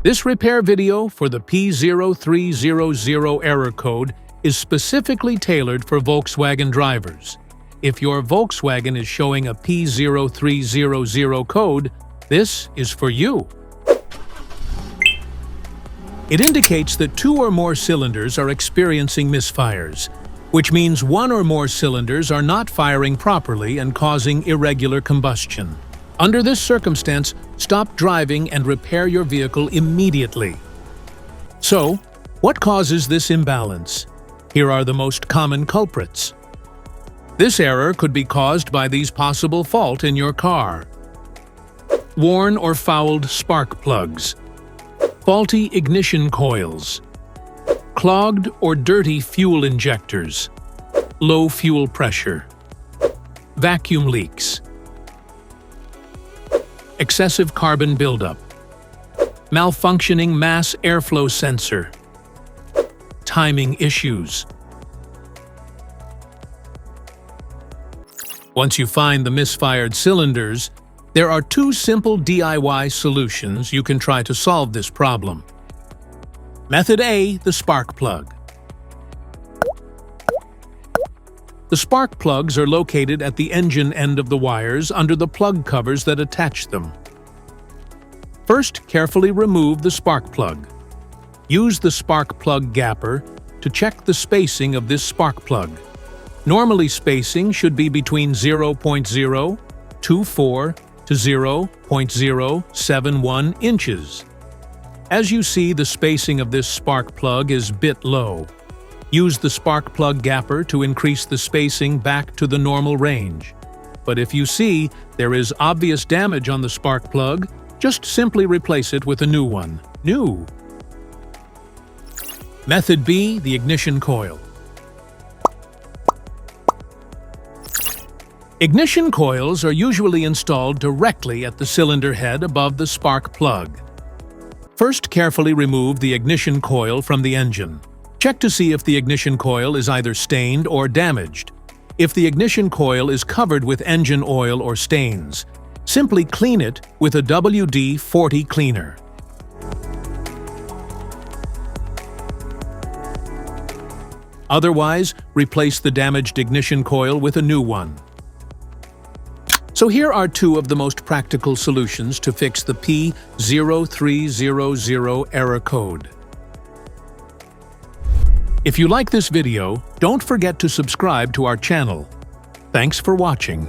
This repair video for the P0300 error code is specifically tailored for Volkswagen drivers. If your Volkswagen is showing a P0300 code, this is for you. It indicates that two or more cylinders are experiencing misfires, which means one or more cylinders are not firing properly and causing irregular combustion. Under this circumstance, stop driving and repair your vehicle immediately. So, what causes this imbalance? Here are the most common culprits. This error could be caused by these possible faults in your car: worn or fouled spark plugs, faulty ignition coils, clogged or dirty fuel injectors, low fuel pressure, vacuum leaks, excessive carbon buildup, malfunctioning mass airflow sensor, timing issues. Once you find the misfired cylinders, there are two simple DIY solutions you can try to solve this problem. Method A, the spark plug. The spark plugs are located at the engine end of the wires under the plug covers that attach them. First, carefully remove the spark plug. Use the spark plug gapper to check the spacing of this spark plug. Normally, spacing should be between 0.024 to 0.071 inches. As you see, the spacing of this spark plug is a bit low. Use the spark plug gapper to increase the spacing back to the normal range. But if you see there is obvious damage on the spark plug, just simply replace it with a new one. Method B, the ignition coil. Ignition coils are usually installed directly at the cylinder head above the spark plug. First, carefully remove the ignition coil from the engine. Check to see if the ignition coil is either stained or damaged. If the ignition coil is covered with engine oil or stains, simply clean it with a WD-40 cleaner. Otherwise, replace the damaged ignition coil with a new one. So here are two of the most practical solutions to fix the P0300 error code. If you like this video, don't forget to subscribe to our channel. Thanks for watching.